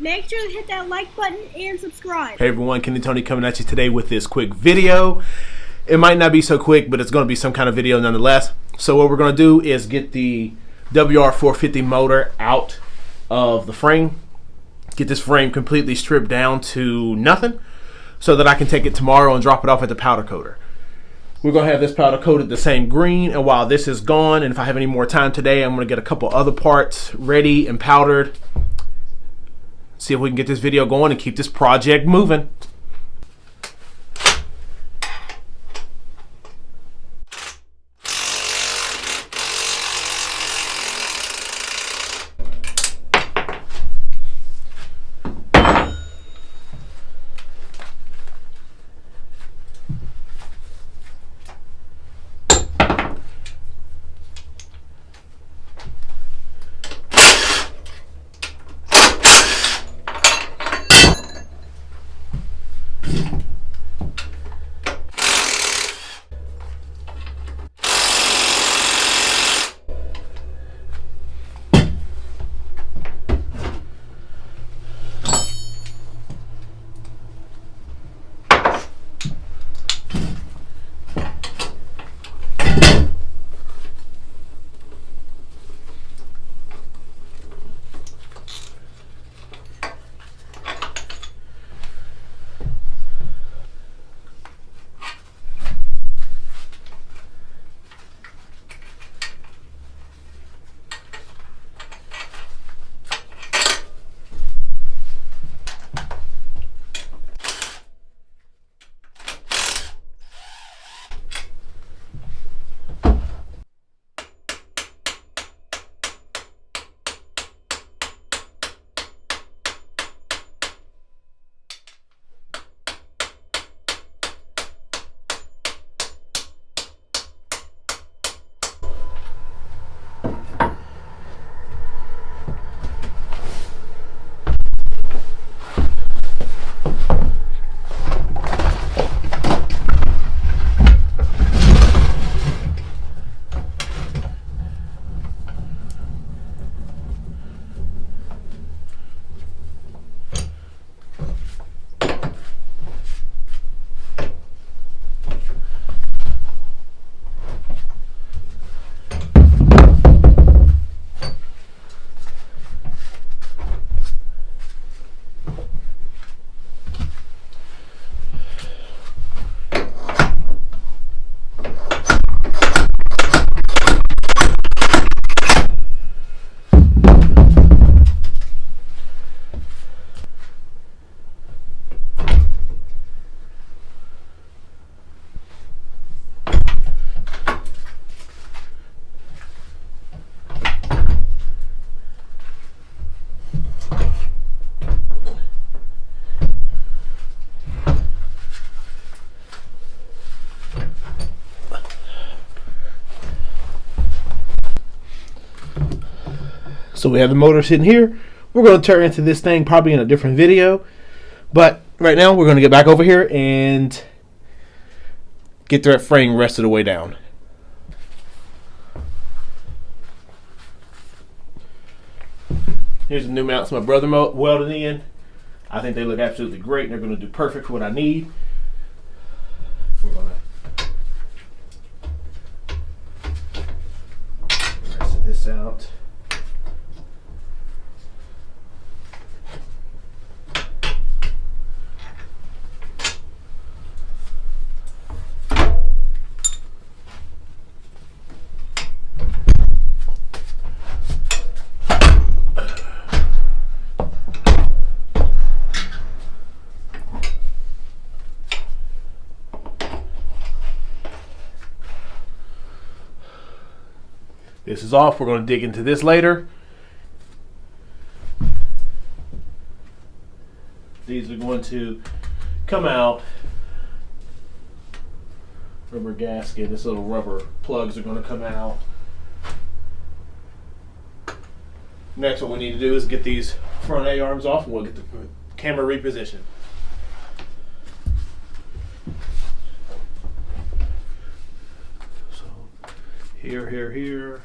Make sure to hit that like button and subscribe. Hey everyone, Ken and Tony coming at you today with this quick video. It might not be so quick, but it's going to be some kind of video nonetheless. So what we're going to do is get the WR450 motor out of the frame. Get this frame completely stripped down to nothing so that I can take it tomorrow and drop it off at the powder coater. We're going to have this powder coated the same green, and while this is gone, and if I have any more time today, I'm going to get a couple other parts ready and powdered. See if we can get this video going and keep this project moving. So we have the motor sitting here. We're going to turn into this thing probably in a different video. But right now we're going to get back over here and get that frame rested the way down. Here's the new mounts my brother welded in. I think they look absolutely great. They're going to do perfect for what I need. We're going to set this out. This is off. We're going to dig into this later. These are going to come out. Rubber gasket. This little rubber plugs are going to come out. Next, what we need to do is get these front A-arms off, and we'll get the camera repositioned. So here.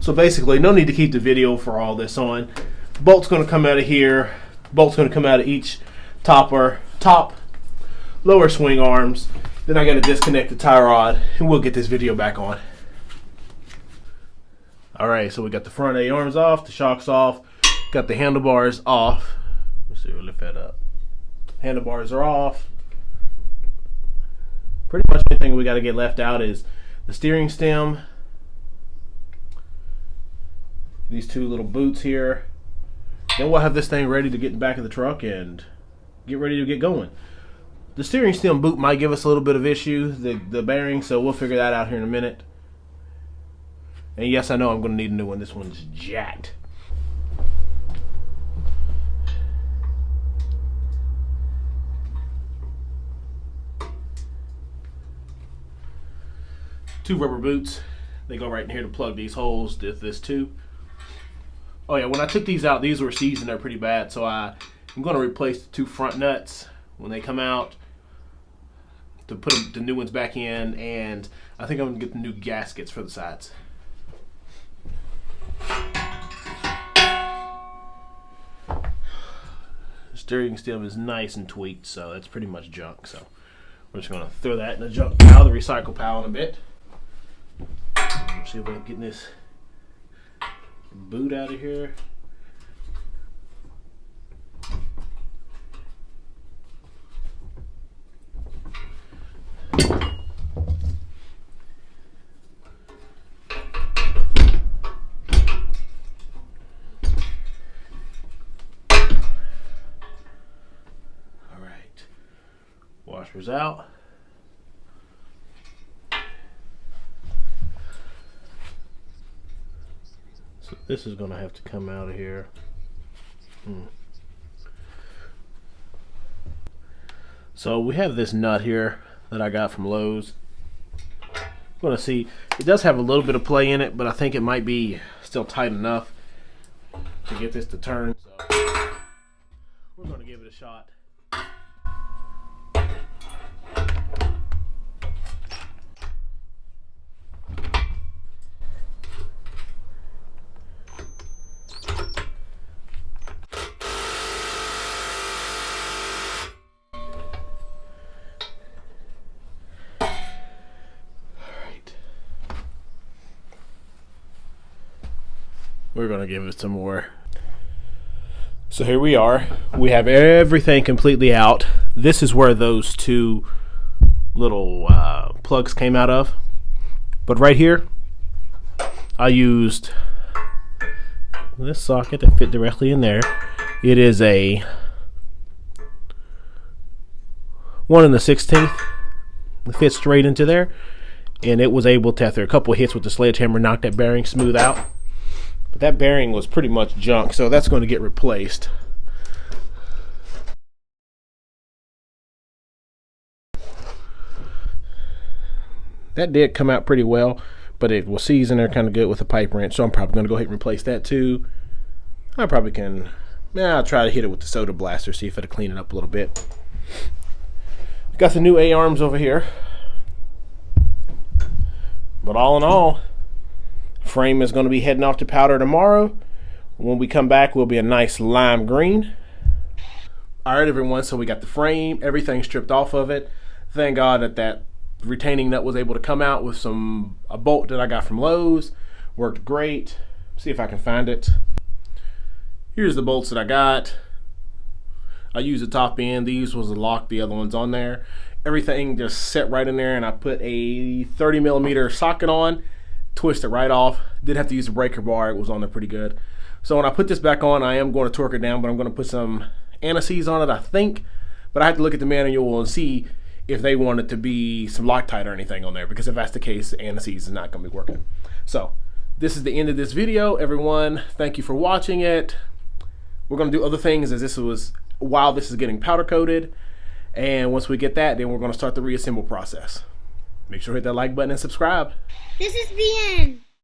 So basically, no need to keep the video for all this on. Bolt's going to come out of here. Bolt's going to come out of each top lower swing arms. Then I got to disconnect the tie rod, and we'll get this video back on. Alright, so we got the front A arms off, the shocks off, got the handlebars off. Let's see, we'll lift that up. Handlebars are off. Pretty much anything we got to get left out is the steering stem, these two little boots here. Then we'll have this thing ready to get in the back of the truck and get ready to get going. The steering stem boot might give us a little bit of issue, the bearing, so we'll figure that out here in a minute. And yes, I know I'm going to need a new one. This one's jacked. Two rubber boots. They go right in here to plug these holes. This too. Oh yeah, when I took these out, these were seasoned. They're pretty bad. So I'm going to replace the two front nuts when they come out to put the new ones back in. And I think I'm going to get the new gaskets for the sides. The steering stem is nice and tweaked, so it's pretty much junk. So we're just going to throw that in the junk pile, the recycle pile, in a bit. See if I can get this boot out of here. All right, washers out. So this is going to have to come out of here. So we have this nut here that I got from Lowe's. I'm going to see, it does have a little bit of play in it, but I think it might be still tight enough to get this to turn. So we're going to give it a shot. We're going to give it some more. So here we are. We have everything completely out. This is where those two little plugs came out of. But right here, I used this socket that fit directly in there. It is a 1 1/16. It fits straight into there. And it was able to, after a couple of hits with the sledgehammer, knock that bearing smooth out. But that bearing was pretty much junk, so that's going to get replaced. That did come out pretty well, but it will season there kind of good with a pipe wrench, so I'm probably going to go ahead and replace that too. I probably can, I'll try to hit it with the soda blaster, see if it'll clean it up a little bit. Got the new A-arms over here. But all in all, frame is going to be heading off to powder tomorrow. When we come back, we'll be a nice lime green. All right, everyone, so we got the frame, everything stripped off of it. Thank God that retaining nut was able to come out with a bolt that I got from Lowe's. Worked great. See if I can find it. Here's the bolts that I got. I used the top end. These was the lock, the other one's on there. Everything just set right in there, and I put a 30mm socket on, twist it right off. Did have to use a breaker bar. It was on there pretty good. So when I put this back on, I am going to torque it down, but I'm going to put some anti-seize on it, I think. But I have to look at the manual and see if they want it to be some Loctite or anything on there, because if that's the case, anti-seize is not going to be working. So this is the end of this video, everyone. Thank you for watching it. We're going to do other things as this was while this is getting powder coated. And once we get that, then we're going to start the reassemble process. Make sure to hit that like button and subscribe. This is the end.